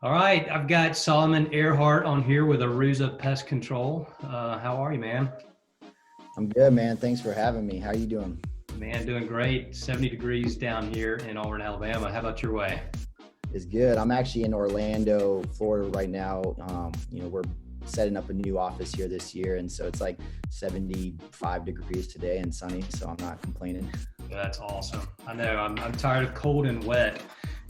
All right, I've got Solomon Airhart on here with Aruza Pest Control. How are you, man? I'm good, man. Thanks for having me. How you doing? Man, doing great. 70 degrees down here in Auburn, Alabama. How about your way? It's good. I'm actually in Orlando, Florida right now. We're setting up a new office here this year, and so it's like 75 degrees today and sunny, so I'm not complaining. That's awesome. I know I'm tired of cold and wet.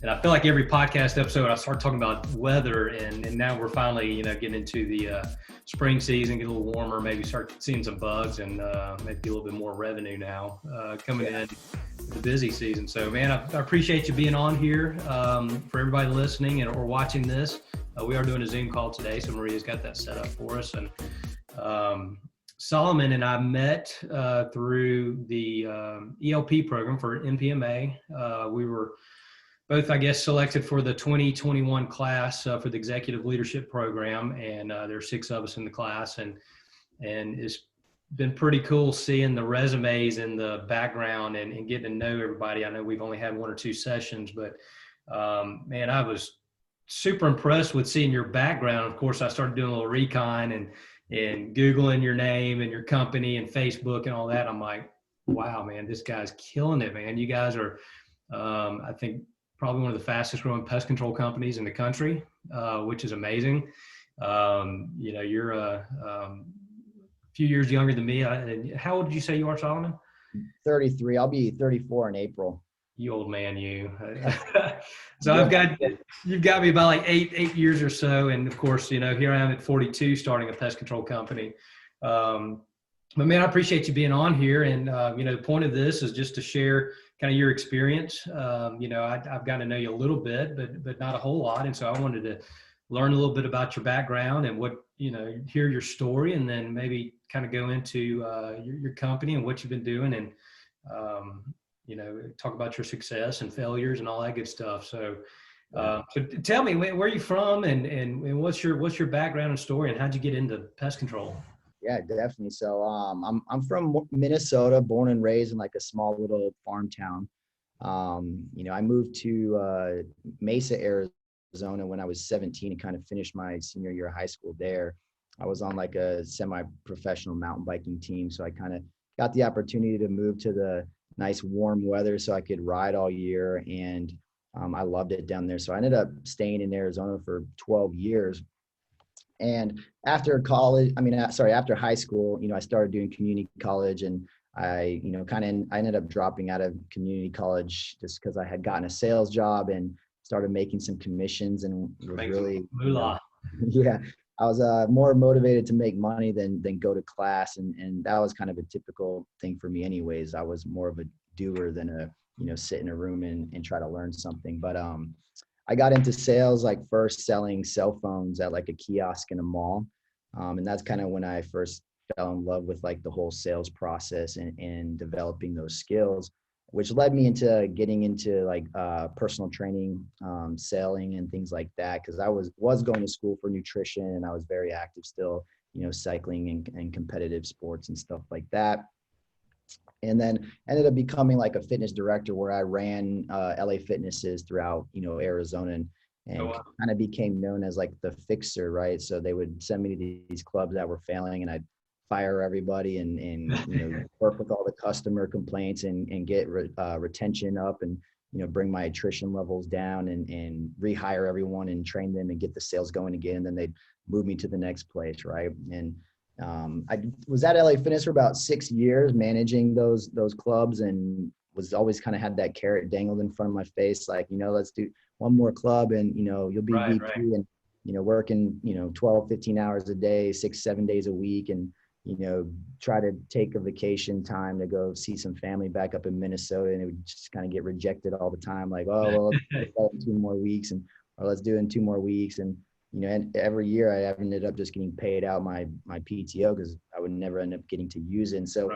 And I feel like every podcast episode I start talking about weather, and now we're finally, getting into the spring season, get a little warmer, maybe start seeing some bugs and maybe a little bit more revenue now coming in the busy season. So, man, I appreciate you being on here. For everybody listening or watching this, we are doing a Zoom call today, so Maria's got that set up for us. And Solomon and I met through the ELP program for NPMA. We were both, I guess, selected for the 2021 class for the executive leadership program, and there are 6 of us in the class, and it's been pretty cool seeing the resumes and the background and getting to know everybody. I know we've only had 1 or 2 sessions, but man, I was super impressed with seeing your background. Of course, I started doing a little recon and Googling your name and your company and Facebook and all that. I'm like, wow, man, this guy's killing it, man. You guys are, I think, probably one of the fastest growing pest control companies in the country, which is amazing. You're a few years younger than me. How old did you say you are, Solomon? 33. I'll be 34 in April. You old man, you. So you've got me about like eight years or so. And of course, here I am at 42 starting a pest control company. But man, I appreciate you being on here. And, the point of this is just to share kind of your experience. I've gotten to know you a little bit, but not a whole lot. And so I wanted to learn a little bit about your background and hear your story, and then maybe kind of go into your company and what you've been doing, and, talk about your success and failures and all that good stuff. So tell me, where are you from, and what's your background and story, and how'd you get into pest control? Yeah, definitely. So I'm from Minnesota, born and raised in like a small little farm town. I moved to Mesa, Arizona when I was 17 and kind of finished my senior year of high school there. I was on like a semi-professional mountain biking team, so I kind of got the opportunity to move to the nice warm weather so I could ride all year, and I loved it down there. So I ended up staying in Arizona for 12 years. And after after high school, I started doing community college, and I ended up dropping out of community college just because I had gotten a sales job and started making some commissions, and was really, moolah. Yeah, I was more motivated to make money than go to class. And that was kind of a typical thing for me anyways. I was more of a doer than sit in a room and try to learn something. But I got into sales, like first selling cell phones at like a kiosk in a mall. And that's kind of when I first fell in love with like the whole sales process and developing those skills, which led me into getting into like personal training, selling and things like that. Cause I was going to school for nutrition, and I was very active still, cycling and competitive sports and stuff like that. And then ended up becoming like a fitness director where I ran LA Fitnesses throughout, Arizona, and kind of became known as like the fixer, right? So they would send me to these clubs that were failing, and I'd fire everybody and work with all the customer complaints and get retention up, and, bring my attrition levels down, and rehire everyone and train them and get the sales going again. And then they'd move me to the next place, right? And I was at LA Fitness for about 6 years, managing those clubs, and was always kind of had that carrot dangled in front of my face, like, let's do one more club, and you'll be VP, and working 12, 15 hours a day, 6, 7 days a week, and try to take a vacation time to go see some family back up in Minnesota, and it would just kind of get rejected all the time, like, oh well, let's do it in 2 more weeks, or let's do it in 2 more weeks. And and every year I ended up just getting paid out my PTO because I would never end up getting to use it. And so,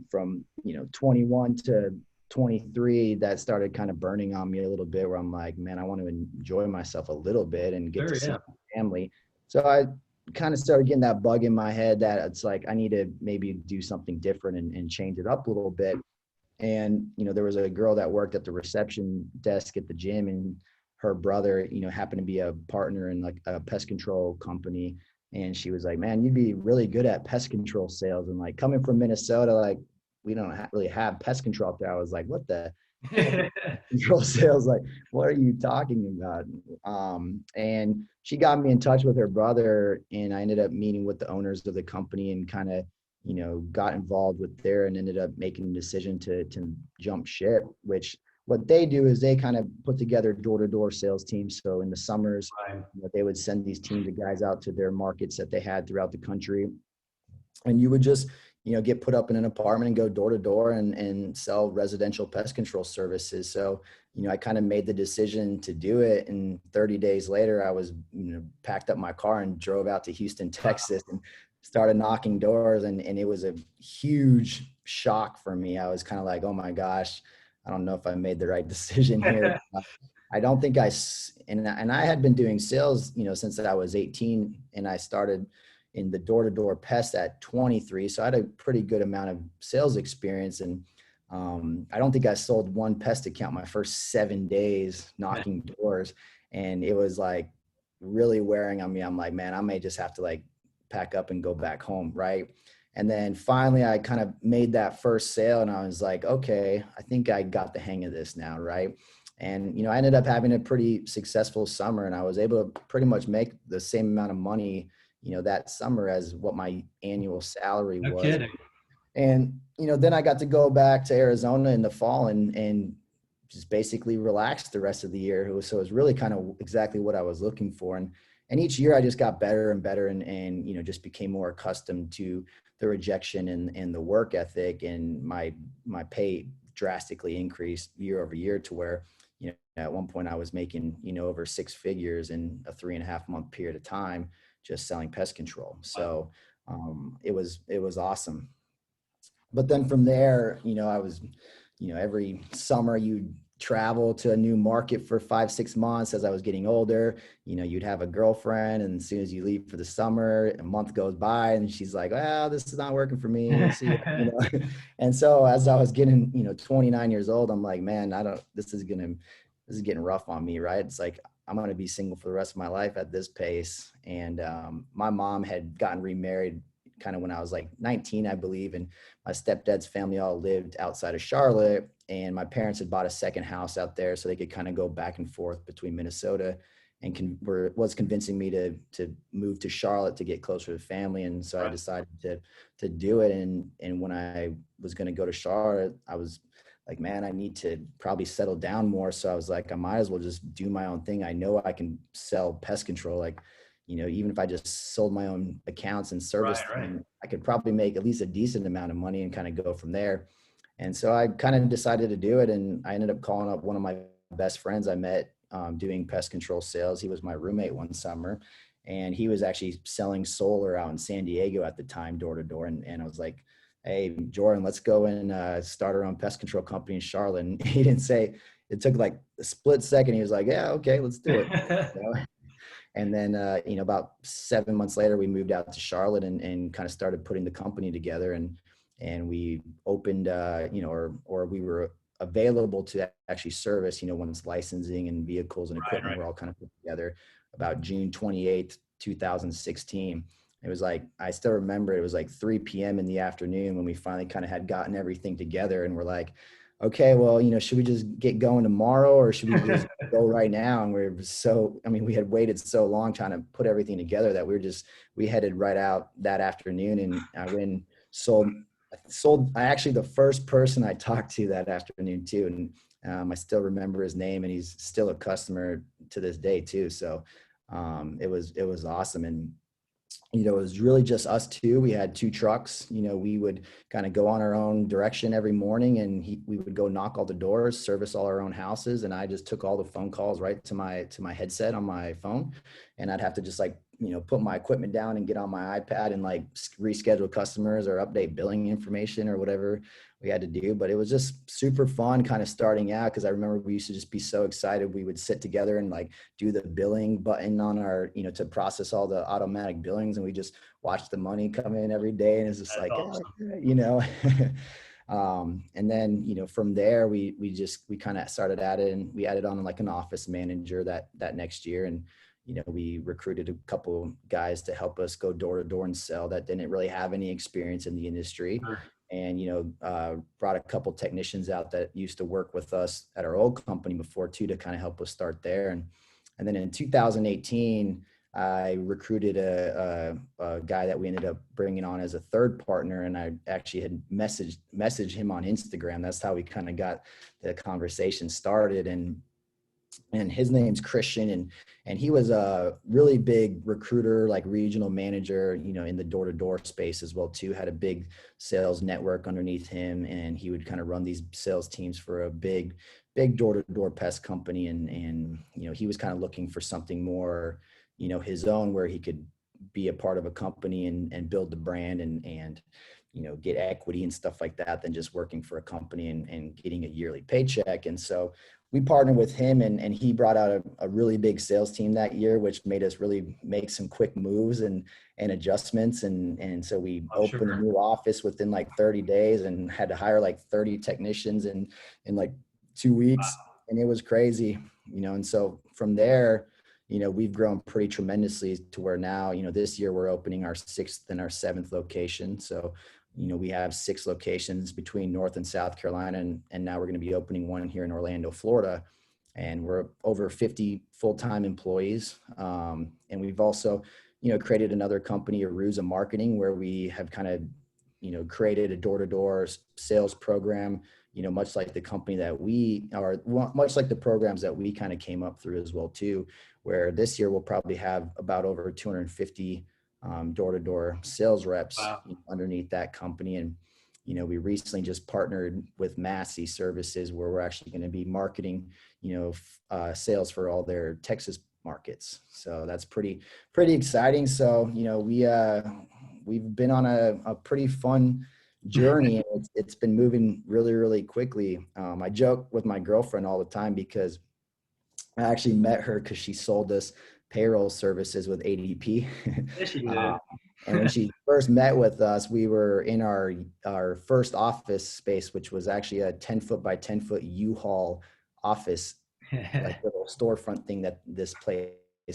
from 21 to 23, that started kind of burning on me a little bit, where I'm like, man, I want to enjoy myself a little bit and get to see my family. So I kind of started getting that bug in my head that it's like, I need to maybe do something different and change it up a little bit. And, there was a girl that worked at the reception desk at the gym, and her brother, happened to be a partner in like a pest control company. And she was like, man, you'd be really good at pest control sales. And like coming from Minnesota, like we don't really have pest control up there. I was like, what the heck is control sales? Like, what are you talking about? And she got me in touch with her brother, and I ended up meeting with the owners of the company and kind of, got involved with there and ended up making a decision to jump ship, which what they do is they kind of put together door-to-door sales teams. So in the summers, Right. they would send these teams of guys out to their markets that they had throughout the country. And you would just, get put up in an apartment and go door to door and sell residential pest control services. So, I kind of made the decision to do it. And 30 days later, I was, packed up my car and drove out to Houston, Texas, and started knocking doors. And it was a huge shock for me. I was kind of like, oh my gosh, I don't know if I made the right decision here. I don't think and I had been doing sales, since I was 18, and I started in the door-to-door pest at 23. So I had a pretty good amount of sales experience. And I don't think I sold one pest account my first 7 days knocking doors. And it was like really wearing on me. I'm like, man, I may just have to like pack up and go back home. Right. And then finally I kind of made that first sale and I was like, okay, I think I got the hang of this now. Right. And, I ended up having a pretty successful summer, and I was able to pretty much make the same amount of money, that summer as what my annual salary No was. kidding. And, then I got to go back to Arizona in the fall and just basically relax the rest of the year. So it was really kind of exactly what I was looking for. And each year I just got better and better and just became more accustomed to the rejection and the work ethic, and my pay drastically increased year over year to where, at one point I was making, over 6 figures in a 3.5 month period of time, just selling pest control. So it was awesome. But then from there, I was, every summer you'd travel to a new market for 5-6 months. As I was getting older, you'd have a girlfriend, and as soon as you leave for the summer, a month goes by and she's like, well, this is not working for me. See ya, And so as I was getting, 29 years old, I'm like, man, this is getting rough on me. Right. It's like, I'm going to be single for the rest of my life at this pace. And my mom had gotten remarried kind of when I was like 19, I believe. And my stepdad's family all lived outside of Charlotte, and my parents had bought a second house out there so they could kind of go back and forth between Minnesota, and was convincing me to move to Charlotte to get closer to family. And so I decided to do it. And when I was going to go to Charlotte, I was like, man, I need to probably settle down more. So I was like, I might as well just do my own thing. I know I can sell pest control. Like, even if I just sold my own accounts and serviced them, I could probably make at least a decent amount of money and kind of go from there. And so I kind of decided to do it. And I ended up calling up one of my best friends I met doing pest control sales. He was my roommate one summer, and he was actually selling solar out in San Diego at the time, door to door. And I was like, hey, Jordan, let's go and start our own pest control company in Charlotte. And he didn't say, it took like a split second. He was like, yeah, okay, let's do it. And then, about 7 months later, we moved out to Charlotte and kind of started putting the company together. And we opened, or we were available to actually service, once licensing and vehicles and equipment were all kind of put together about June 28th, 2016. It was like, I still remember it was like 3 p.m. in the afternoon when we finally kind of had gotten everything together, and we're like, okay, well, should we just get going tomorrow, or should we just go right now? And we had waited so long trying to put everything together that we headed right out that afternoon. And I went and sold actually the first person I talked to that afternoon too. And I still remember his name, and he's still a customer to this day too. So it was awesome. And it was really just us two. We had 2 trucks. We would kind of go on our own direction every morning, and we would go knock all the doors, service all our own houses. And I just took all the phone calls right to my headset on my phone. And I'd have to just put my equipment down and get on my iPad and reschedule customers or update billing information or whatever we had to do. But it was just super fun kind of starting out, because I remember we used to just be so excited. We would sit together and do the billing button on our, to process all the automatic billings, and we just watch the money come in every day. And it's just awesome. And then, from there, we kind of started we added on like an office manager that next year. And, we recruited a couple guys to help us go door to door and sell that didn't really have any experience in the industry. Sure. And, brought a couple technicians out that used to work with us at our old company before too, to kind of help us start there. And then in 2018, I recruited a guy that we ended up bringing on as a third partner, and I actually had messaged him on Instagram. That's how we kind of got the conversation started. And his name's Christian, and he was a really big recruiter, like regional manager, in the door-to-door space as well too. Had a big sales network underneath him, and he would kind of run these sales teams for a big door-to-door pest company. And he was kind of looking for something more, his own, where he could be a part of a company and build the brand and get equity and stuff like that, than just working for a company and getting a yearly paycheck. And so we partnered with him, and he brought out a really big sales team that year, which made us really make some quick moves and adjustments. And so we opened a new office within like 30 days and had to hire like 30 technicians in like 2 weeks. And it was crazy, and so from there, we've grown pretty tremendously to where now, this year we're opening our 6th and our 7th location. So, we have 6 locations between North and South Carolina, and now we're going to be opening one here in Orlando, Florida. And we're over 50 full-time employees. And we've also, created another company, Aruza Marketing, where we have kind of, created a door-to-door sales program, much like the company that much like the programs that we kind of came up through as well too, where this year we'll probably have about over 250 door-to-door sales reps. Wow. Underneath that company. And, we recently just partnered with Massey Services, where we're actually going to be marketing, sales for all their Texas markets. So that's pretty exciting. So, we've been on a pretty fun journey. And it's been moving really, really quickly. I joke with my girlfriend all the time, because I actually met her because she sold us payroll services with ADP. Yes, you did. And when she first met with us, we were in our first office space, which was actually a 10-foot by 10-foot U-Haul office, like little storefront thing that this place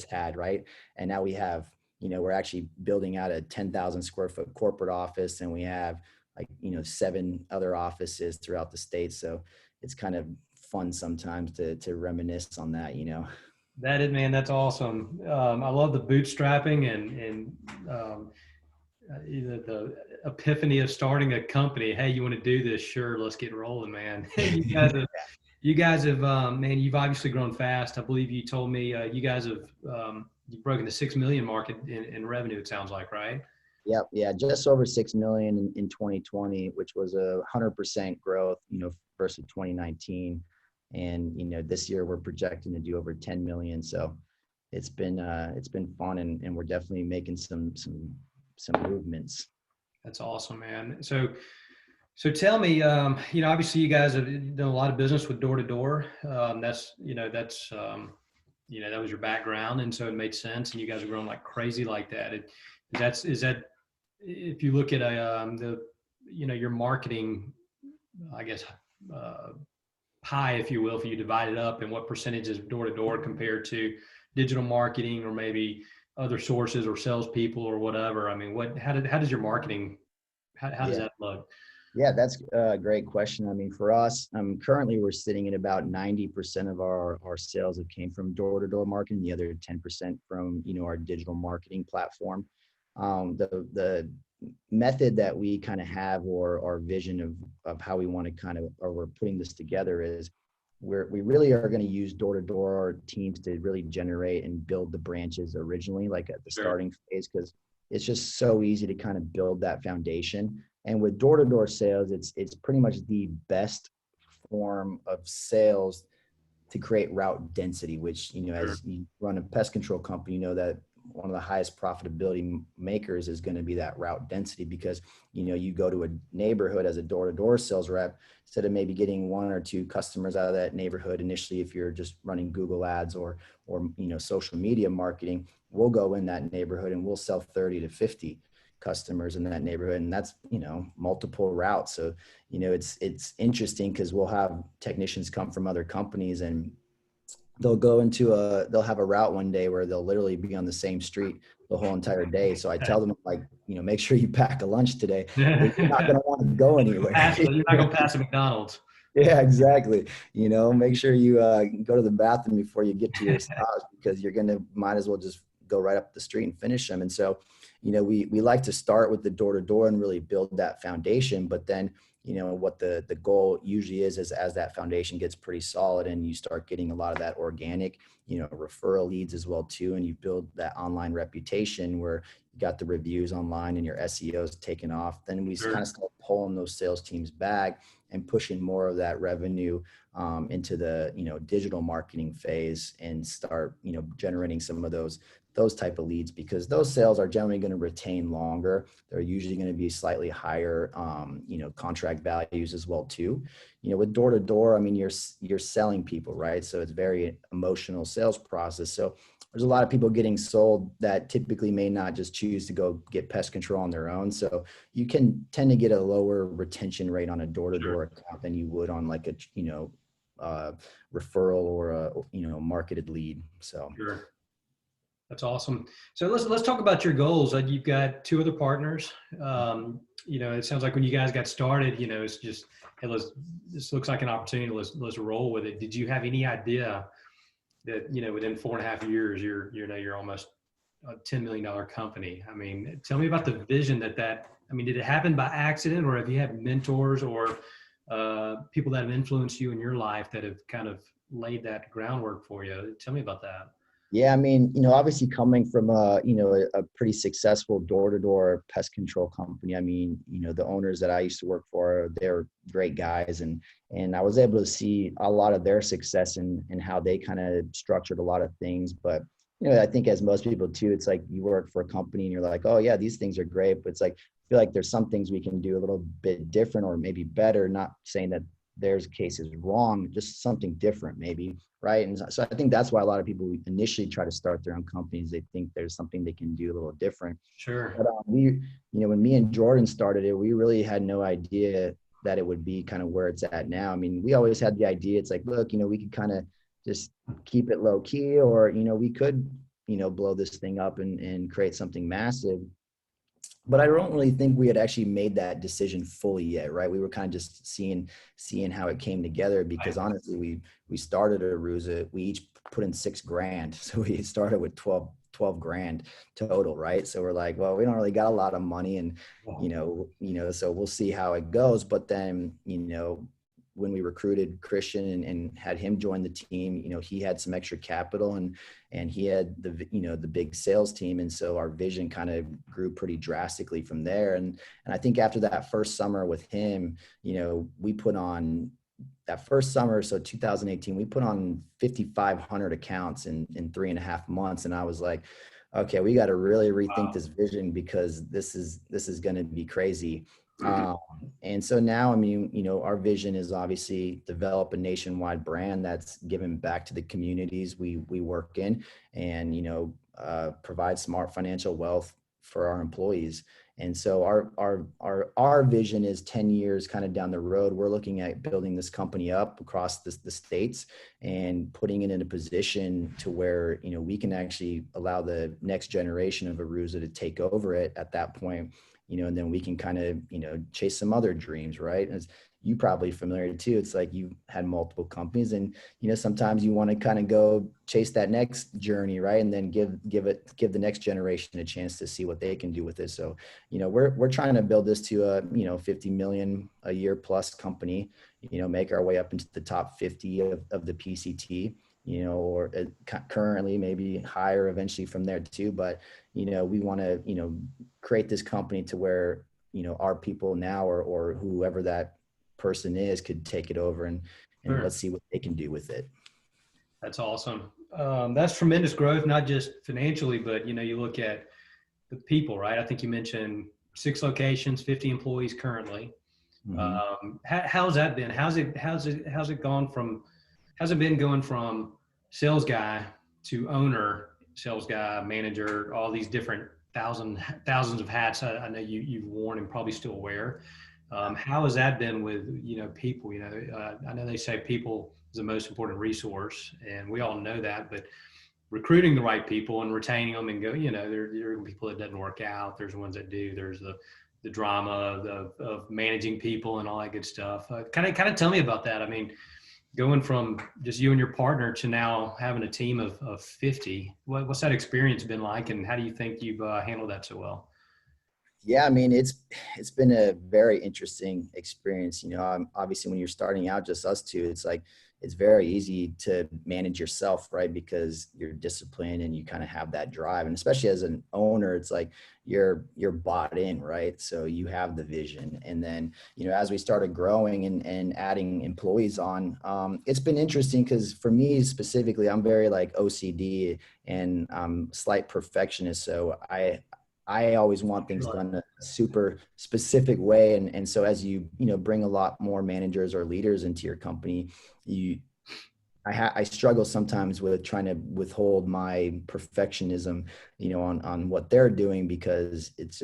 had, right? And now we have, we're actually building out a 10,000 square foot corporate office, and we have like, 7 other offices throughout the state. So it's kind of fun sometimes to reminisce on that, That is, man, that's awesome. I love the bootstrapping and the epiphany of starting a company. Hey, you want to do this? Sure, let's get rolling, man. You guys have, man, you've obviously grown fast. I believe you told me you guys have you've broken the 6 million mark in revenue. It sounds like, right? Yep. Yeah. Just over 6 million in 2020, which was 100% growth, versus 2019. And, this year we're projecting to do over 10 million. So it's been fun, and we're definitely making some movements. That's awesome, man. So tell me, obviously you guys have done a lot of business with door to door. That was your background. And so it made sense. And you guys are growing like crazy like that. Is that, if you look at your marketing, I guess, pie, if you will, if you divide it up, and what percentage is door to door compared to digital marketing, or maybe other sources or salespeople or whatever? I mean, how does your marketing, how does that look? Yeah, that's a great question. I mean, for us, currently we're sitting at about 90% of our sales have came from door-to-door marketing, the other 10% from, our digital marketing platform. The method that we kind of have, or our vision of how we want to or we're putting this together, is we really are going to use door-to-door teams to really generate and build the branches originally, like at the starting phase, because it's just so easy to kind of build that foundation. And with door-to-door sales, it's pretty much the best form of sales to create route density, which, as you run a pest control company, that one of the highest profitability makers is going to be that route density, because, you go to a neighborhood as a door-to-door sales rep, instead of maybe getting 1 or 2 customers out of that neighborhood initially, if you're just running Google ads or social media marketing, we'll go in that neighborhood and we'll sell 30 to 50. customers in that neighborhood, and that's, multiple routes. So, it's interesting because we'll have technicians come from other companies, and they'll have a route one day where they'll literally be on the same street the whole entire day. So I tell them, like, make sure you pack a lunch today. You're not going to want to go anywhere. You're not going to pass a McDonald's. Yeah, exactly. Make sure you go to the bathroom before you get to your house, because might as well just go right up the street and finish them. And so, we like to start with the door to door and really build that foundation. But then, what the goal usually is as that foundation gets pretty solid and you start getting a lot of that organic, referral leads as well too. And you build that online reputation where you got the reviews online and your SEO's taken off. Then we kind of start pulling those sales teams back and pushing more of that revenue into the, digital marketing phase, and start, generating some of those type of leads, because those sales are generally going to retain longer. They're usually going to be slightly higher, contract values as well too. With door to door, I mean, you're selling people, right? So it's very emotional sales process. So there's a lot of people getting sold that typically may not just choose to go get pest control on their own. So you can tend to get a lower retention rate on a door to door account than you would on like a, referral or a, marketed lead. So. Sure. That's awesome. So let's talk about your goals. You've got 2 other partners. It sounds like when you guys got started, it's just, hey, this looks like an opportunity. Let's roll with it. Did you have any idea that, within 4.5 years, you're almost a $10 million company? I mean, tell me about the vision did it happen by accident, or have you had mentors or people that have influenced you in your life that have kind of laid that groundwork for you? Tell me about that. Yeah, I mean, obviously coming from a pretty successful door-to-door pest control company. I mean, the owners that I used to work for, they're great guys, and I was able to see a lot of their success and how they kind of structured a lot of things. But, I think as most people too, it's like you work for a company and you're like, oh yeah, these things are great, but it's like, I feel like there's some things we can do a little bit different or maybe better, not saying that their case is wrong, just something different maybe, right? And so I think that's why a lot of people initially try to start their own companies. They think there's something they can do a little different. Sure. But when me and Jordan started it, we really had no idea that it would be kind of where it's at now. I mean, we always had the idea, it's like, look, we could kind of just keep it low key, or, we could, blow this thing up and create something massive. But I don't really think we had actually made that decision fully yet, right? We were kind of just seeing how it came together, because honestly, we started Aruza, we each put in $6,000. So we started with 12 grand total, right? So we're like, well, we don't really got a lot of money, and, so we'll see how it goes. But then, when we recruited Christian and had him join the team, he had some extra capital and he had the big sales team. And so our vision kind of grew pretty drastically from there. And I think after that first summer with him, we put on that first summer. So 2018, we put on 5,500 accounts in 3.5 months. And I was like, okay, we got to really rethink this vision, because this is going to be crazy. And so now, I mean, our vision is obviously develop a nationwide brand that's giving back to the communities we work in, and, provide smart financial wealth for our employees. And so our vision is 10 years kind of down the road. We're looking at building this company up across the states and putting it in a position to where, we can actually allow the next generation of Aruza to take over it at that point. And then we can kind of, chase some other dreams, right? As you probably familiar too, it's like you had multiple companies, and, sometimes you want to kind of go chase that next journey, right? And then give the next generation a chance to see what they can do with it. So, we're trying to build this to a, 50 million a year plus company, make our way up into the top 50 of the PCT, or currently maybe higher eventually from there too. But, we want to, create this company to where, our people now or whoever that person is could take it over and Sure. Let's see what they can do with it. That's awesome. That's tremendous growth, not just financially, but, you look at the people, right? I think you mentioned 6 locations, 50 employees currently. Mm-hmm. How's that been? How's it been going from sales guy to owner, sales guy, manager, all these different thousands of hats I know you've worn and probably still wear. How has that been with, people? I know they say people is the most important resource, and we all know that, but recruiting the right people and retaining them and there are people that doesn't work out. There's ones that do. There's the drama of managing people and all that good stuff. Kind of tell me about that. I mean, going from just you and your partner to now having a team of 50, what's that experience been like, and how do you think you've handled that so well? Yeah, I mean, it's been a very interesting experience. Obviously when you're starting out, just us two, it's like it's very easy to manage yourself, right? Because you're disciplined and you kind of have that drive. And especially as an owner, it's like you're bought in, right? So you have the vision. And then, as we started growing and adding employees on, it's been interesting because for me specifically, I'm very like OCD and I'm slight perfectionist. So I always want things Sure. done a super specific way. And so as you bring a lot more managers or leaders into your company, I struggle sometimes with trying to withhold my perfectionism, on what they're doing, because it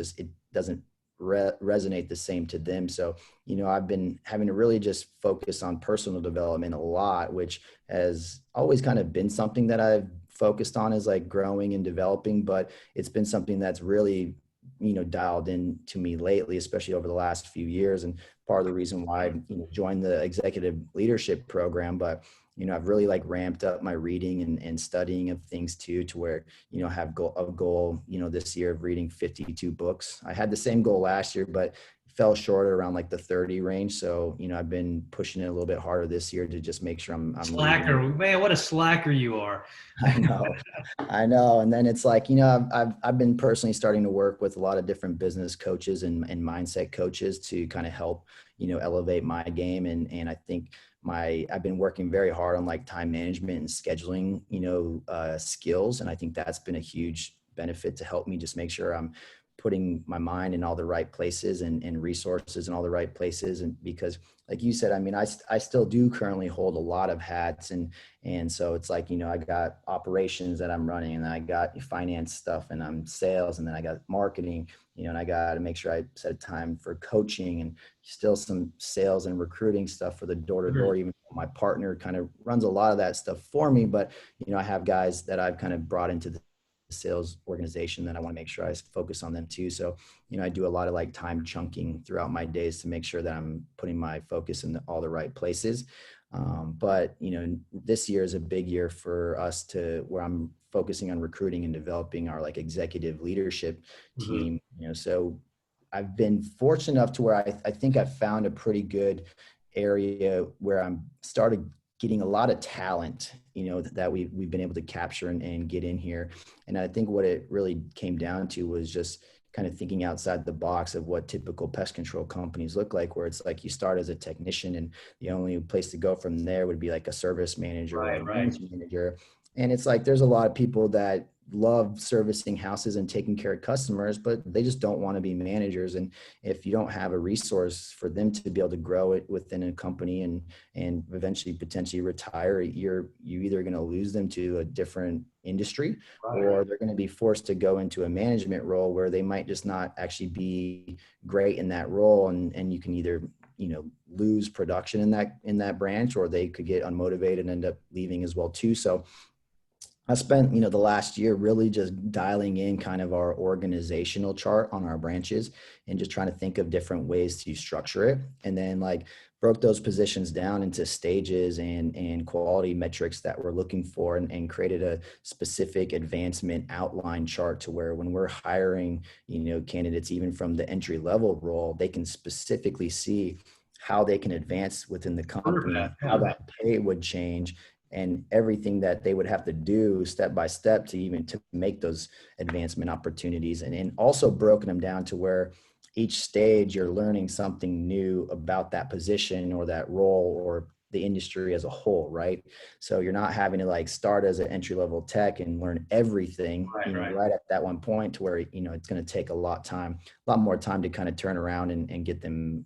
doesn't resonate the same to them. So, I've been having to really just focus on personal development a lot, which has always kind of been something that I've focused on, is like growing and developing, but it's been something that's really, dialed in to me lately, especially over the last few years. And part of the reason why I, joined the executive leadership program. But I've really like ramped up my reading and studying of things too, to where, I have a goal, this year of reading 52 books. I had the same goal last year, but fell short around like the 30 range. So, I've been pushing it a little bit harder this year to just make sure I'm reading. Slacker, man, what a slacker you are. I know, I know. And then it's like, I've been personally starting to work with a lot of different business coaches and mindset coaches to kind of help, elevate my game. And I think I've been working very hard on like time management and scheduling, skills. And I think that's been a huge benefit to help me just make sure I'm putting my mind in all the right places and resources in all the right places. And because like you said, I mean, I still do currently hold a lot of hats, and so it's like, I got operations that I'm running, and then I got finance stuff, and I'm sales, and then I got marketing, and I got to make sure I set time for coaching, and still some sales and recruiting stuff for the door to door. Even though my partner kind of runs a lot of that stuff for me, but I have guys that I've kind of brought into the sales organization that I want to make sure I focus on them too. So, I do a lot of like time chunking throughout my days to make sure that I'm putting my focus in all the right places. But this year is a big year for us where I'm focusing on recruiting and developing our like executive leadership Mm-hmm. team. So I've been fortunate enough to where I think I've found a pretty good area where I'm started getting a lot of talent, that we've been able to capture and get in here. And I think what it really came down to was just kind of thinking outside the box of what typical pest control companies look like, where it's like you start as a technician and the only place to go from there would be like a service manager or Right, a right. maintenance manager. And it's like there's a lot of people that love servicing houses and taking care of customers, but they just don't want to be managers. And if you don't have a resource for them to be able to grow it within a company and eventually potentially retire, you either going to lose them to a different industry, Right, right. or they're going to be forced to go into a management role where they might just not actually be great in that role. And you can either, lose production in that branch, or they could get unmotivated and end up leaving as well too. So I spent, the last year really just dialing in kind of our organizational chart on our branches and just trying to think of different ways to structure it. And then like broke those positions down into stages and quality metrics that we're looking for, and created a specific advancement outline chart to where when we're hiring, candidates, even from the entry level role, they can specifically see how they can advance within the Career company, path, how yeah. that pay would change, and everything that they would have to do step by step to make those advancement opportunities, and also broken them down to where each stage you're learning something new about that position or that role or the industry as a whole, right? So you're not having to like start as an entry level tech and learn everything, Right, right. right at that one point, to where, it's going to take a lot more time to kind of turn around and get them,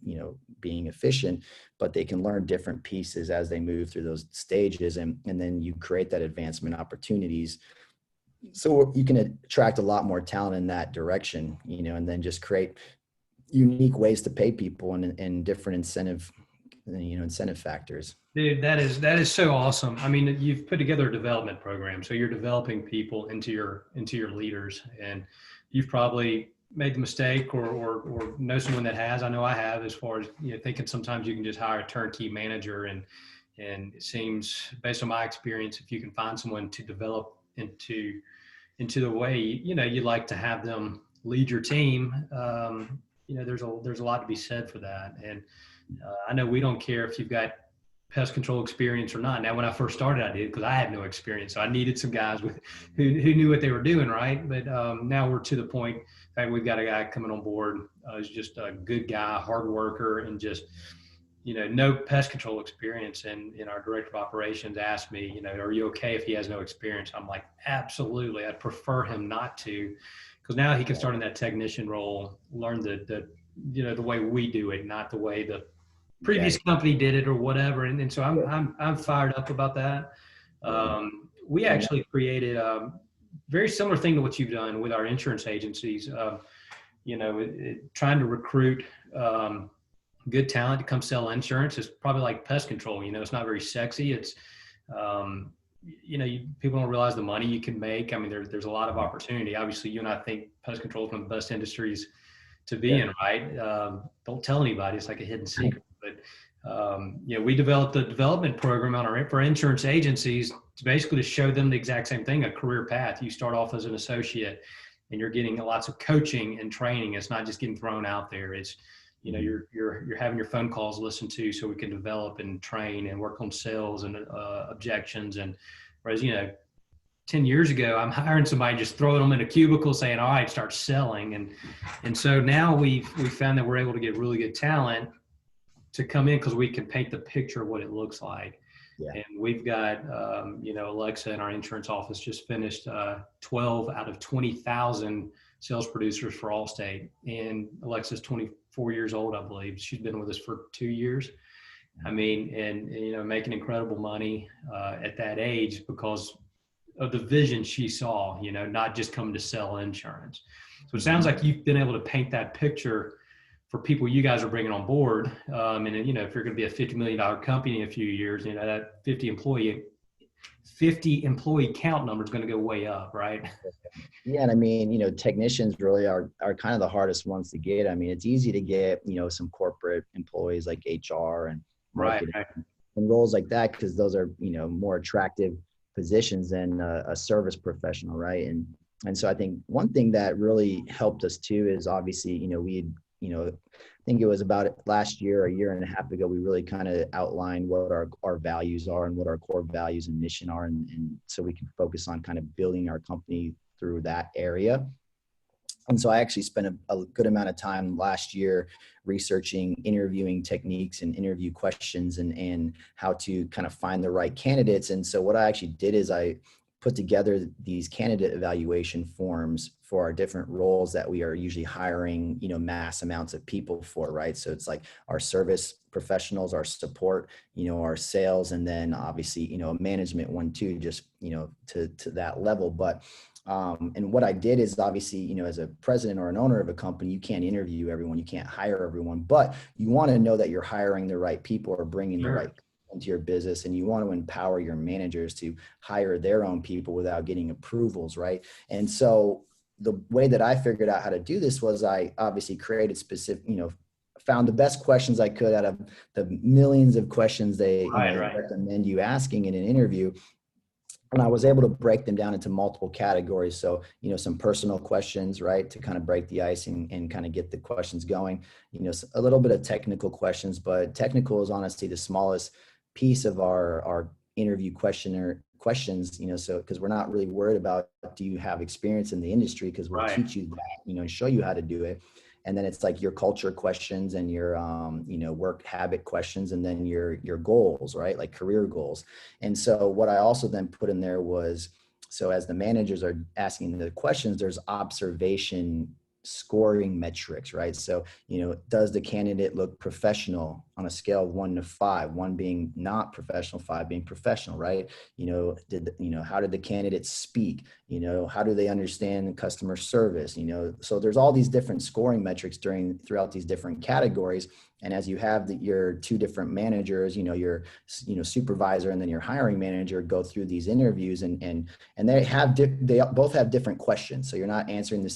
being efficient, but they can learn different pieces as they move through those stages. And then you create that advancement opportunities So you can attract a lot more talent in that direction, and then just create unique ways to pay people and different incentive factors. Dude, that is so awesome. I mean, you've put together a development program, so you're developing people into your leaders, and you've probably made the mistake or know someone that has. I know I have, as far as thinking sometimes you can just hire a turnkey manager, and it seems, based on my experience, if you can find someone to develop into the way you like to have them lead your team, there's a lot to be said for that. And I know we don't care if you've got pest control experience or not. Now, when I first started, I did, because I had no experience. So I needed some guys who knew what they were doing, right? But now we're to the point that we've got a guy coming on board who's just a good guy, hard worker, and just, no pest control experience. And our director of operations asked me, are you okay if he has no experience? I'm like, absolutely. I'd prefer him not to, because now he can start in that technician role, learn the way we do it, not the way the previous company did it or whatever. And so I'm fired up about that. We actually created a very similar thing to what you've done with our insurance agencies. Trying to recruit good talent to come sell insurance is probably like pest control. It's not very sexy. It's people don't realize the money you can make. I mean, there's a lot of opportunity. Obviously, you and I think pest control is one of the best industries to be in, right? Don't tell anybody. It's like a hidden secret. But we developed a development program for insurance agencies to basically show them the exact same thing, a career path. You start off as an associate, and you're getting lots of coaching and training. It's not just getting thrown out there. It's you're having your phone calls listened to, so we can develop and train and work on sales and objections. And whereas 10 years ago, I'm hiring somebody, just throwing them in a cubicle saying, all right, start selling. And so now we've found that we're able to get really good talent to come in, because we can paint the picture of what it looks like. Yeah. And we've got, Alexa in our insurance office just finished 12 out of 20,000 sales producers for Allstate. And Alexa's 24 years old, I believe. She's been with us for 2 years. I mean, and making incredible money at that age because of the vision she saw, not just coming to sell insurance. So it sounds like you've been able to paint that picture for people you guys are bringing on board. And if you're going to be a $50 million company in a few years, that 50 employee count number is going to go way up, right? Yeah. And I mean, technicians really are kind of the hardest ones to get. I mean, it's easy to get, some corporate employees like HR and marketing and roles like that, because those are, more attractive positions than a service professional, right? And so I think one thing that really helped us too is obviously, I think it was about last year, a year and a half ago, we really kind of outlined what our values are and what our core values and mission are. And so we can focus on kind of building our company through that area. And so I actually spent a good amount of time last year researching interviewing techniques and interview questions and how to kind of find the right candidates. And so what I actually did is I put together these candidate evaluation forms for our different roles that we are usually hiring, mass amounts of people for, right? So it's like our service professionals, our support, our sales, and then obviously, a management one too, just, to that level. But and what I did is obviously, as a president or an owner of a company, you can't interview everyone, you can't hire everyone, but you want to know that you're hiring the right people or bringing the right into your business, and you want to empower your managers to hire their own people without getting approvals, right? And so the way that I figured out how to do this was I obviously created specific, found the best questions I could out of the millions of questions they recommend you asking in an interview. And I was able to break them down into multiple categories. So, some personal questions, right, to kind of break the ice and kind of get the questions going, a little bit of technical questions, but technical is honestly the smallest piece of our interview questions, so, because we're not really worried about, do you have experience in the industry? Because we'll teach you that, and show you how to do it. And then it's like your culture questions and your, work habit questions, and then your goals, right? Like career goals. And so what I also then put in there was, so as the managers are asking the questions, there's observation scoring metrics, right? So, does the candidate look professional? on a scale of 1 to 5, 1 being not professional, 5 being professional, right? How did the candidates speak? How do they understand customer service? So there's all these different scoring metrics throughout these different categories. And as you have your two different managers, your supervisor and then your hiring manager go through these interviews, and they both have different questions. So you're not asking the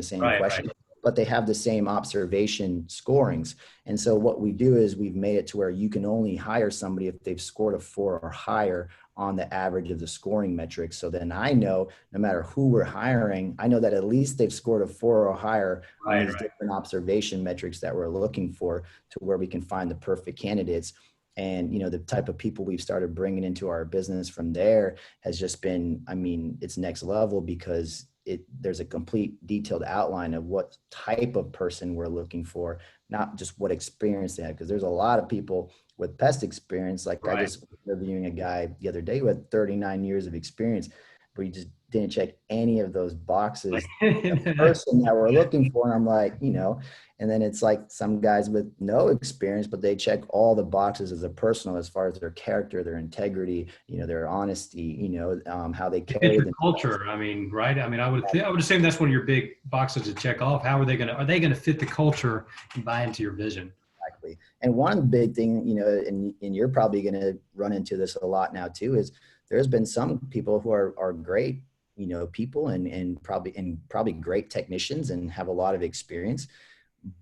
same question. Right. But they have the same observation scorings. And so what we do is we've made it to where you can only hire somebody if they've scored a 4 or higher on the average of the scoring metrics. So then I know no matter who we're hiring, I know that at least they've scored a 4 or higher on these different observation metrics that we're looking for, to where we can find the perfect candidates. And, the type of people we've started bringing into our business from there has just been, it's next level, because there's a complete detailed outline of what type of person we're looking for, not just what experience they have. Because there's a lot of people with pest experience. Like I just was interviewing a guy the other day who had 39 years of experience, but he just didn't check any of those boxes. The person that we're looking for, and I'm like, and then it's like some guys with no experience, but they check all the boxes as a personal, as far as their character, their integrity, their honesty, how they carry the culture. Right. I would assume that's one of your big boxes to check off. Are they going to fit the culture and buy into your vision? Exactly. And one big thing, and you're probably going to run into this a lot now too, is there's been some people who are great, people and probably great technicians and have a lot of experience,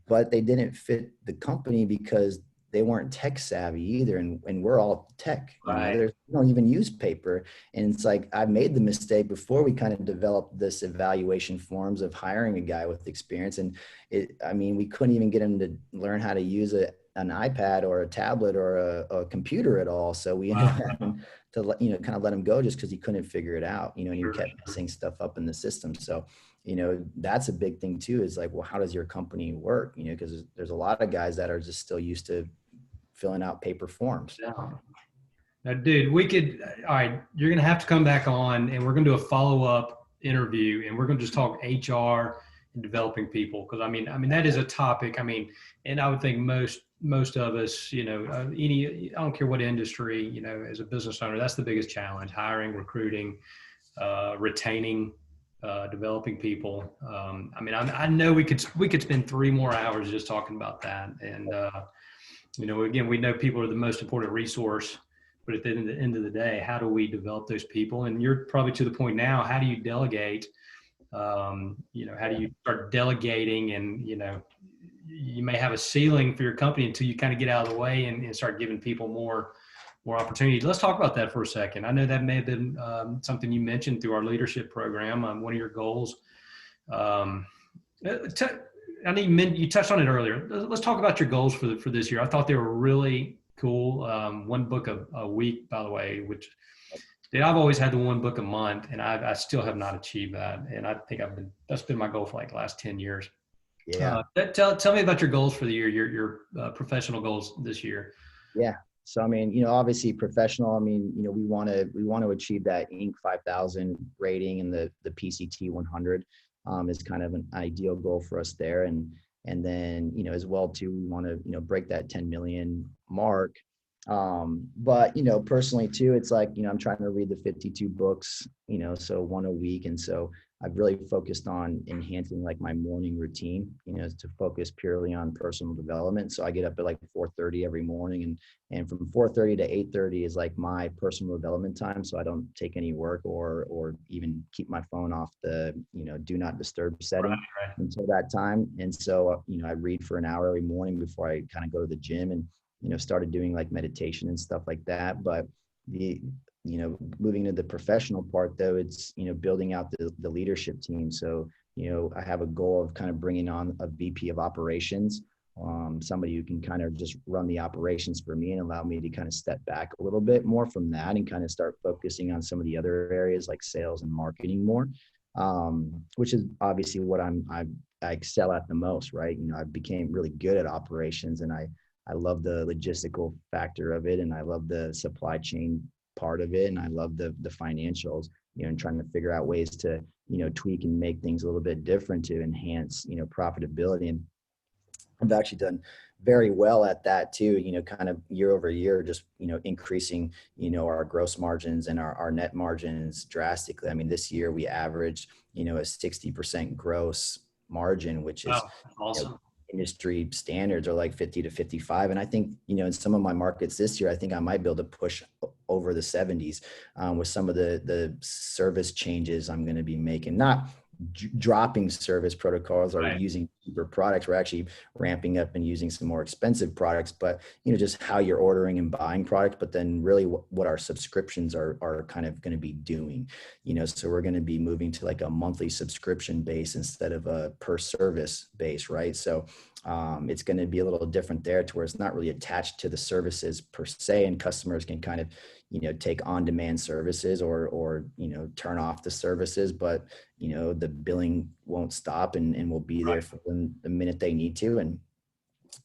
but they didn't fit the company because they weren't tech savvy either. And we're all tech, we don't even use paper. And it's like, I've made the mistake before we kind of developed this evaluation forms of hiring a guy with experience. And we couldn't even get him to learn how to use an iPad or a tablet or a computer at all. So we ended up having to, kind of let him go just because he couldn't figure it out, and he kept messing stuff up in the system. So, that's a big thing too, is like, well, how does your company work? Because there's a lot of guys that are just still used to filling out paper forms. Yeah. Now, dude, all right, you're going to have to come back on, and we're going to do a follow-up interview, and we're going to just talk HR and developing people. Cause that is a topic. And I would think most of us, I don't care what industry, as a business owner, that's the biggest challenge: hiring, recruiting, retaining, developing people. I know we could spend 3 more hours just talking about that. And, again, we know people are the most important resource, but at the end of the day, how do we develop those people? And you're probably to the point now, how do you delegate? How do you start delegating? And, you may have a ceiling for your company until you kind of get out of the way and start giving people more opportunities. Let's talk about that for a second. I know that may have been something you mentioned through our leadership program, one of your goals. You touched on it earlier. Let's talk about your goals for this year. I thought they were really cool. 1 book a week, by the way, which I've always had the 1 book a month, and I still have not achieved that. And I think that's been my goal for like the last 10 years. Yeah. Tell me about your goals for the year, your professional goals this year. Yeah. So, obviously professional, we want to achieve that Inc. 5000 rating, and the PCT 100 is kind of an ideal goal for us there. And then, as well too, we want to, break that 10 million mark. But, personally too, it's like, I'm trying to read the 52 books, so 1 a week. And so I've really focused on enhancing like my morning routine, to focus purely on personal development. So I get up at like 4:30 every morning, and from 4:30 to 8:30 is like my personal development time. So I don't take any work or even keep my phone off the, do not disturb setting until that time. And so, I read for an hour every morning before I kind of go to the gym, and, started doing like meditation and stuff like that. But moving to the professional part though, it's, building out the leadership team. So, I have a goal of kind of bringing on a VP of operations, somebody who can kind of just run the operations for me and allow me to kind of step back a little bit more from that and kind of start focusing on some of the other areas like sales and marketing more, which is obviously what I excel at the most, right? I became really good at operations, and I love the logistical factor of it, and I love the supply chain part of it, and I love the financials, and trying to figure out ways to, tweak and make things a little bit different to enhance, profitability. And I've actually done very well at that too, kind of year over year, just, increasing, our gross margins and our net margins drastically. I mean, this year we averaged, a 60% gross margin, which is, Wow, you know, awesome. industry standards are like 50 to 55. And I think, in some of my markets this year, I think I might be able to push over the 70s with some of the service changes I'm going to be making. Not dropping service protocols or Right, using cheaper products. We're actually ramping up and using some more expensive products, but just how you're ordering and buying products, but then really what our subscriptions are kind of going to be doing, so we're going to be moving to like a monthly subscription base instead of a per service base, right? So it's going to be a little different there to where it's not really attached to the services per se, and customers can kind of take on demand services or turn off the services, but the billing won't stop and will be there right. for them the minute they need to.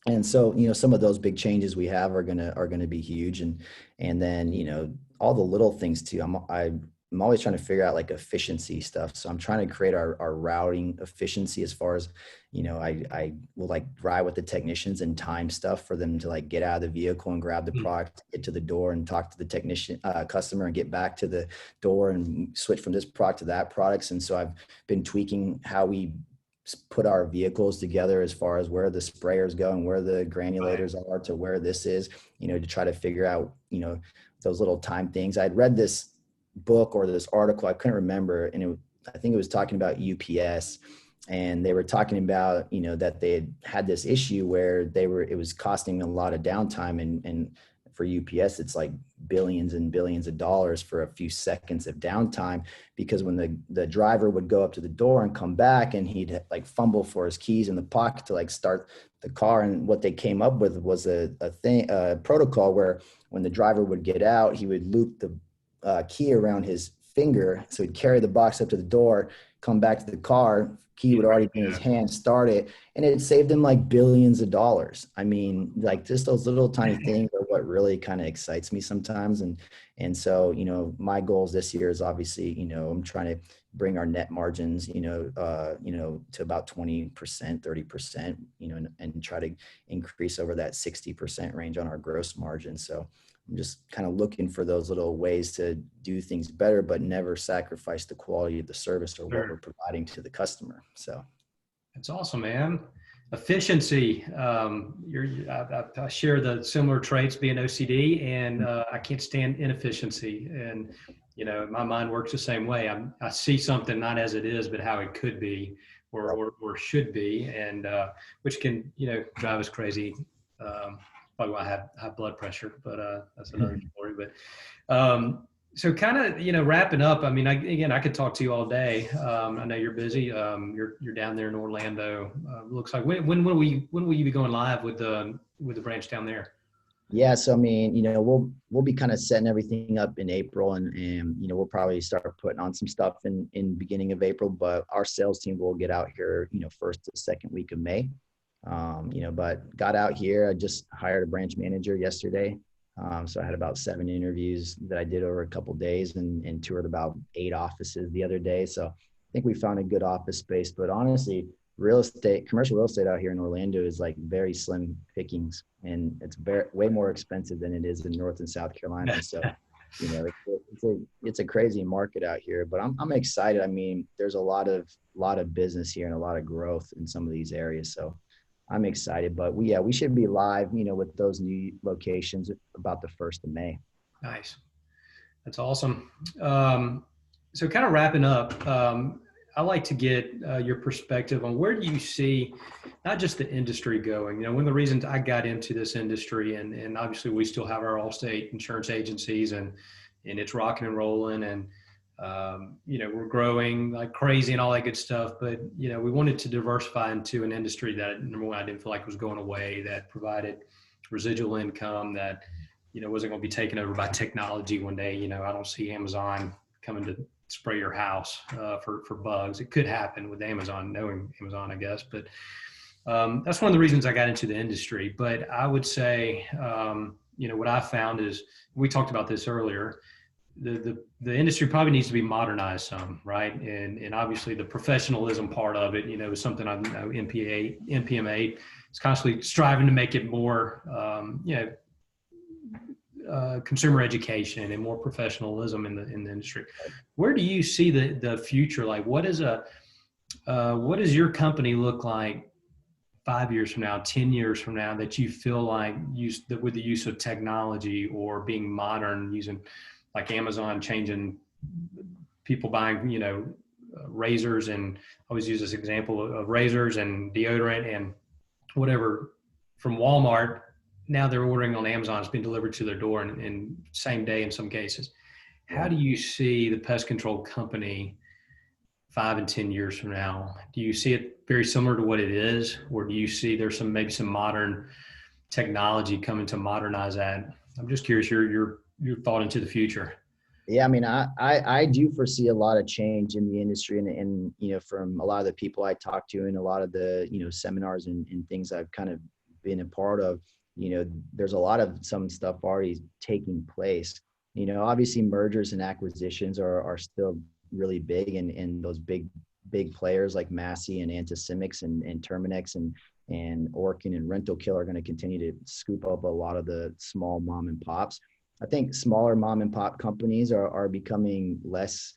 And so some of those big changes we have are gonna be huge. And then all the little things too. I'm always trying to figure out like efficiency stuff, so I'm trying to create our routing efficiency as far as I will like ride with the technicians and time stuff for them to like get out of the vehicle and grab the Mm, product, get to the door and talk to the technician customer and get back to the door and switch from this product to that products. And so I've been tweaking how we put our vehicles together as far as where the sprayers go and where the right. granulators are to where this is, to try to figure out, those little time things. I'd read this book or this article, I couldn't remember, and I think it was talking about UPS, and they were talking about, that they had this issue where it was costing a lot of downtime, and for UPS, it's like billions and billions of dollars for a few seconds of downtime, because when the driver would go up to the door and come back and he'd like fumble for his keys in the pocket to like start the car. And what they came up with was a protocol where when the driver would get out, he would loop the key around his finger. So he'd carry the box up to the door, come back to the car, key would already be in his hand, start it, and it saved him like billions of dollars. I mean, like just those little tiny things are what really kind of excites me sometimes. And so, my goals this year is obviously, I'm trying to bring our net margins, to about 20%, 30%, and try to increase over that 60% range on our gross margin. So I'm just kind of looking for those little ways to do things better, but never sacrifice the quality of the service or what we're Sure. providing to the customer. So, That's awesome, man. Efficiency. I share the similar traits, being OCD, and I can't stand inefficiency. And my mind works the same way. I see something not as it is, but how it could be, or should be, and which can drive us crazy. Probably why I have high blood pressure, but that's another story. But so kind of, wrapping up, I mean, again, I could talk to you all day. I know you're busy. You're down there in Orlando. Looks like when will you be going live with the branch down there? yeah, so I mean, we'll be kind of setting everything up in April, and we'll probably start putting on some stuff in beginning of April, but our sales team will get out here, first to second week of May. But got out here. I just hired a branch manager yesterday. So I had about 7 interviews that I did over a couple of days, and toured about 8 offices the other day. So I think we found a good office space, but honestly, commercial real estate out here in Orlando is like very slim pickings, and it's way more expensive than it is in North and South Carolina. So, it's a crazy market out here, but I'm excited. I mean, there's a lot of business here and a lot of growth in some of these areas. So I'm excited, but we should be live, with those new locations about the 1st of May. Nice. That's awesome. So kind of wrapping up, I like to get your perspective on where do you see not just the industry going. One of the reasons I got into this industry, and obviously we still have our Allstate insurance agencies, and it's rocking and rolling, and we're growing like crazy and all that good stuff. But we wanted to diversify into an industry that, number one, I didn't feel like was going away, that provided residual income, that wasn't going to be taken over by technology one day. I don't see Amazon coming to spray your house for bugs. It could happen with Amazon, knowing Amazon, I guess. But that's one of the reasons I got into the industry. But I would say, what I found is, we talked about this earlier, the industry probably needs to be modernized some, right? And obviously the professionalism part of it, is something I know NPMA is constantly striving to make it more, consumer education and more professionalism in the industry. Where do you see the future? Like, what does your company look like 5 years from now, 10 years from now, that you feel like with the use of technology or being modern, using like Amazon changing people buying, razors, and I always use this example of razors and deodorant and whatever from Walmart. Now they're ordering on Amazon. It's been delivered to their door in same day in some cases. How do you see the pest control company 5 and 10 years from now? Do you see it very similar to what it is, or do you see there's maybe some modern technology coming to modernize that? I'm just curious your thought into the future. Yeah, I mean, I do foresee a lot of change in the industry, and from a lot of the people I talk to and a lot of the seminars and things I've kind of been a part of, there's a lot of some stuff already taking place. Obviously mergers and acquisitions are still really big, and those big players like Massey and Anticimex and Terminex and Orkin and Rental Kill are going to continue to scoop up a lot of the small mom and pops. I think smaller mom and pop companies are becoming less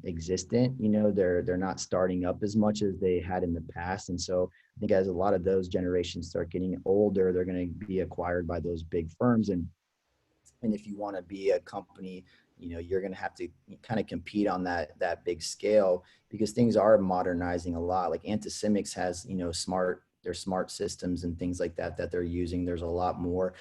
existent. They're not starting up as much as they had in the past. And so I think as a lot of those generations start getting older, they're going to be acquired by those big firms. And if you want to be a company, you're going to have to kind of compete on that big scale, because things are modernizing a lot. Like Anticimex has, their smart systems and things like that they're using. There's a lot more,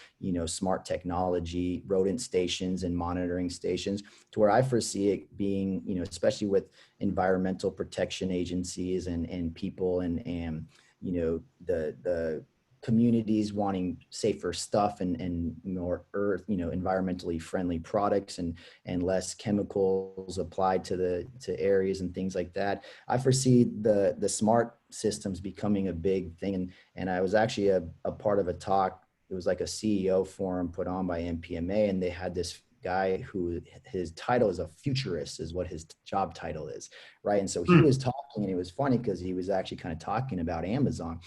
smart technology, rodent stations and monitoring stations, to where I foresee it being, especially with environmental protection agencies and people and the communities wanting safer stuff and more environmentally friendly products and less chemicals applied to areas and things like that. I foresee the smart systems becoming a big thing. And I was actually a part of a talk. It was like a CEO forum put on by NPMA, and they had this guy who his title is a futurist, is what his job title is, right? And so he was talking, and it was funny because he was actually kind of talking about Amazon,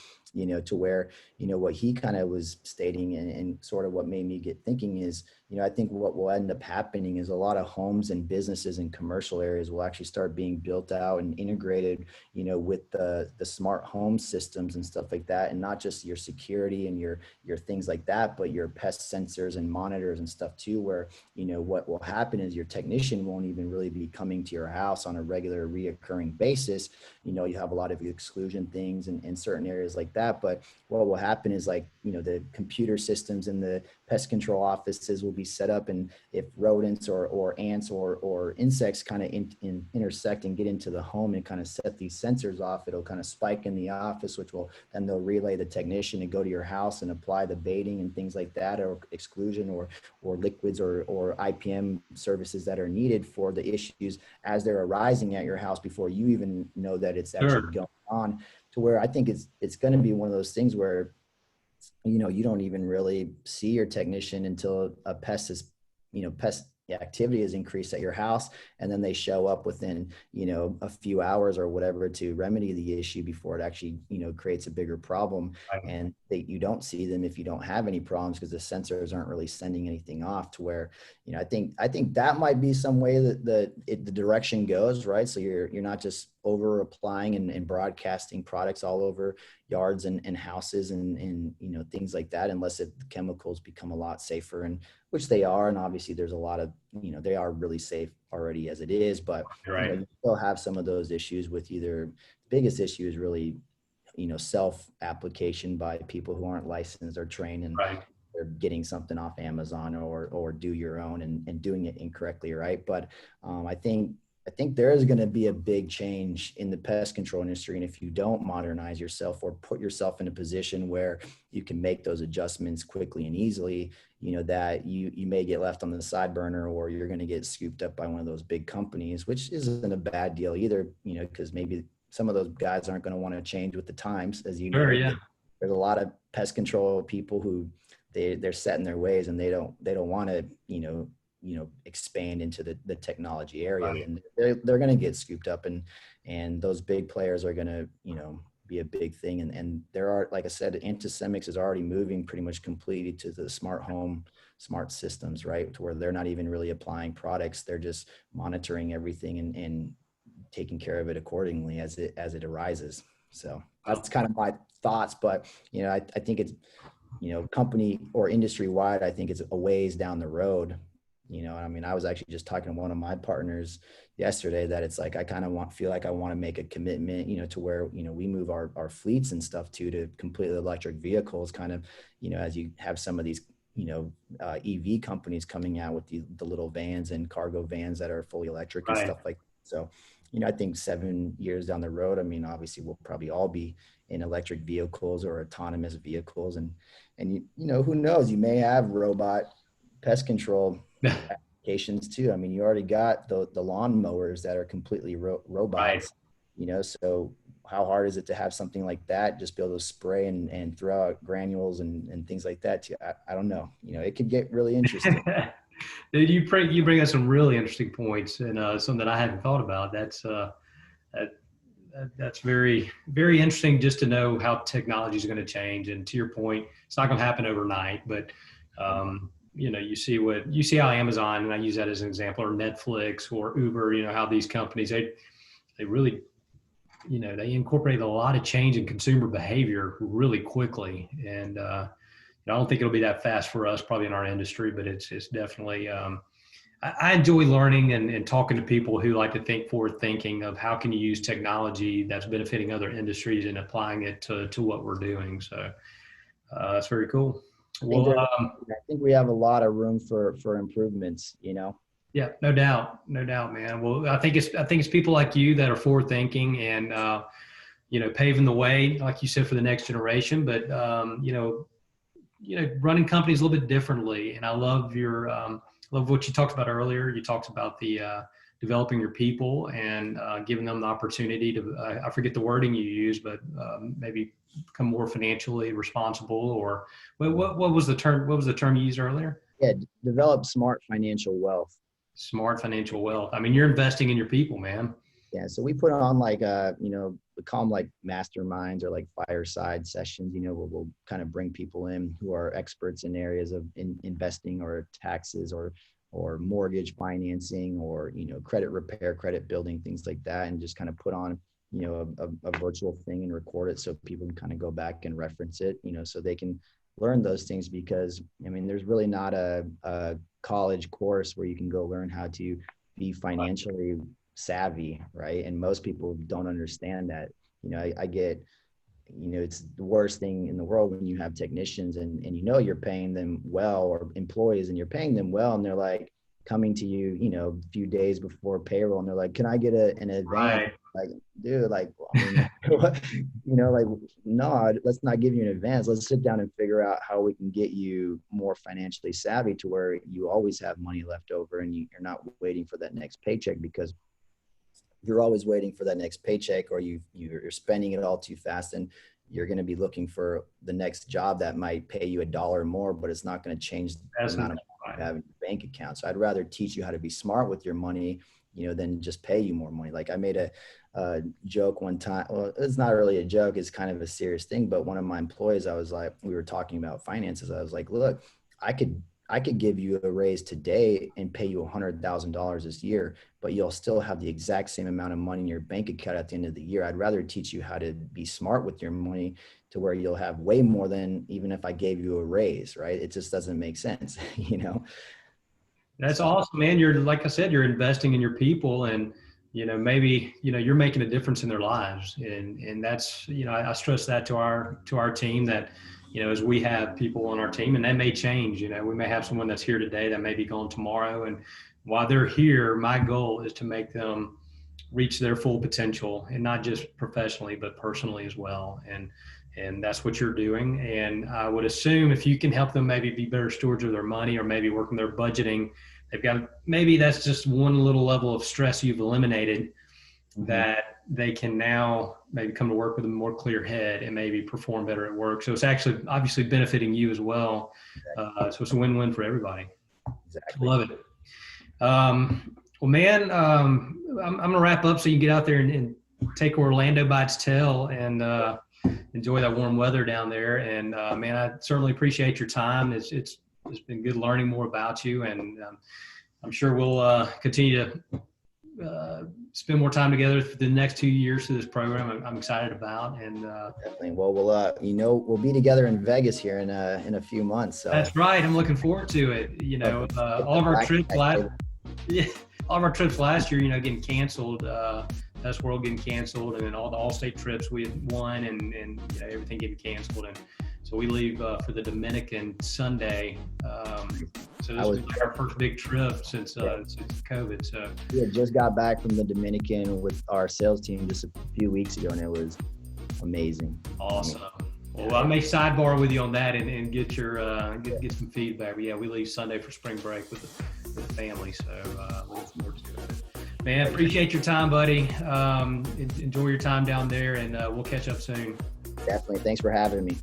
to where, what he kind of was stating and sort of what made me get thinking is, I think what will end up happening is a lot of homes and businesses and commercial areas will actually start being built out and integrated, with the smart home systems and stuff like that. And not just your security and your things like that, but your pest sensors and monitors and stuff too, where, what will happen is your technician won't even really be coming to your house on a regular reoccurring basis. You have a lot of exclusion things in certain areas like that. But what will happen is, like, the computer systems in the pest control offices will be set up, and if rodents or ants or insects kind of intersect and get into the home and kind of set these sensors off, it'll kind of spike in the office, which will then they'll relay the technician to go to your house and apply the baiting and things like that, or exclusion or liquids or IPM services that are needed for the issues as they're arising at your house before you even know that it's actually going on. To where I think it's going to be one of those things where, you don't even really see your technician until a pest activity is increased at your house, and then they show up within, a few hours or whatever to remedy the issue before it actually, creates a bigger problem. And you don't see them if you don't have any problems, because the sensors aren't really sending anything off. To where, I think that might be some way that the direction goes, right? So you're not just over applying and broadcasting products all over yards and houses and things like that, unless the chemicals become a lot safer, and which they are. And obviously there's a lot of, they are really safe already as it is, but you still have some of those issues with either the biggest issue is really, self application by people who aren't licensed or trained, and they're getting something off Amazon or do your own and doing it incorrectly. Right. But I think there is going to be a big change in the pest control industry. And if you don't modernize yourself or put yourself in a position where you can make those adjustments quickly and easily, that you may get left on the side burner, or you're going to get scooped up by one of those big companies, which isn't a bad deal either, because maybe some of those guys aren't going to want to change with the times, as you know. There's a lot of pest control people who they're set in their ways, and they don't want to, expand into the technology area, right. And they're going to get scooped up, and those big players are going to, be a big thing. And there are, like I said, Antisemics is already moving pretty much completely to the smart home, smart systems, right? To where they're not even really applying products. They're just monitoring everything and taking care of it accordingly as it arises. So that's kind of my thoughts, but, I think it's, company or industry wide, I think it's a ways down the road. I mean, I was actually just talking to one of my partners yesterday that it's like, I kind of feel like I want to make a commitment, to where, we move our fleets and stuff to completely electric vehicles, kind of, as you have some of these, EV companies coming out with the little vans and cargo vans that are fully electric and stuff like that. So, I think 7 years down the road, I mean, obviously we'll probably all be in electric vehicles or autonomous vehicles, and who knows, you may have robot pest control applications too. I mean, you already got the lawn mowers that are completely robots, right. So how hard is it to have something like that just be able to spray and throw out granules and things like that too? I don't know. It could get really interesting. Dude, you bring us some really interesting points, and something that I hadn't thought about. That's very, very interesting just to know how technology is going to change. And to your point, it's not going to happen overnight, but you see how Amazon, and I use that as an example, or Netflix or Uber, how these companies, they really, they incorporate a lot of change in consumer behavior really quickly. And I don't think it'll be that fast for us probably in our industry, but it's definitely, I enjoy learning and talking to people who like to think forward thinking of how can you use technology that's benefiting other industries and applying it to what we're doing. So that's very cool. Well, I think we have a lot of room for improvements, Yeah, no doubt, man. Well, I think it's people like you that are forward thinking and, paving the way, like you said, for the next generation, but, running companies a little bit differently. And I love love what you talked about earlier. You talked about the developing your people and giving them the opportunity to, I forget the wording you used, but maybe become more financially responsible, or what was the term? What was the term you used earlier? Yeah, develop smart financial wealth. Smart financial wealth. I mean, you're investing in your people, man. Yeah, so we put on like we call them like masterminds or like fireside sessions, where we'll kind of bring people in who are experts in areas of investing or taxes or mortgage financing or, credit repair, credit building, things like that, and just kind of put on, a virtual thing and record it so people can kind of go back and reference it, so they can learn those things. Because, I mean, there's really not a college course where you can go learn how to be financially savvy, right? And most people don't understand that. I get, it's the worst thing in the world when you have technicians and you're paying them well, or employees, and you're paying them well, and they're like coming to you, a few days before payroll, and they're like, can I get an advance? Right. Like, dude, like, I mean, like, no, let's not give you an advance. Let's sit down and figure out how we can get you more financially savvy to where you always have money left over and you're not waiting for that next paycheck, because you're always waiting for that next paycheck, or you're spending it all too fast, and you're going to be looking for the next job that might pay you $1 more, but it's not going to change the amount of money you have in your bank account. So I'd rather teach you how to be smart with your money, than just pay you more money. Like I made a joke one time. Well, it's not really a joke. It's kind of a serious thing. But one of my employees, I was like, we were talking about finances. I was like, look, I could give you a raise today and pay you $100,000 this year, but you'll still have the exact same amount of money in your bank account at the end of the year. I'd rather teach you how to be smart with your money to where you'll have way more than even if I gave you a raise, right? It just doesn't make sense, That's awesome, man. You're, like I said, you're investing in your people, and, maybe, you're making a difference in their lives. And that's, I stress that to our team that, as we have people on our team, and that may change, we may have someone that's here today that may be gone tomorrow. And while they're here, my goal is to make them reach their full potential, and not just professionally, but personally as well. And that's what you're doing. And I would assume if you can help them maybe be better stewards of their money, or maybe work on their budgeting, maybe that's just one little level of stress you've eliminated, mm-hmm. that they can now maybe come to work with a more clear head and maybe perform better at work. So it's actually obviously benefiting you as well. Exactly. So it's a win-win for everybody. Exactly. Love it. Well, man, I'm going to wrap up so you can get out there and take Orlando by its tail and enjoy that warm weather down there. And man, I certainly appreciate your time. It's been good learning more about you, and I'm sure we'll continue to spend more time together for the next 2 years through this program. I'm excited about. And Definitely. Well, we'll be together in Vegas here in a few months. So. That's right. I'm looking forward to it. All of our trips all of our trips last year, getting canceled. Pest World getting canceled, and then all the All-State trips we had won, and everything getting canceled. And so we leave for the Dominican Sunday. So this was like our first big trip since COVID. So we had just got back from the Dominican with our sales team just a few weeks ago, and it was amazing. Awesome. Well, I may sidebar with you on that and get your get some feedback. But yeah, we leave Sunday for spring break with the family, so looking forward to it. Man, appreciate your time, buddy. Enjoy your time down there, and we'll catch up soon. Definitely. Thanks for having me.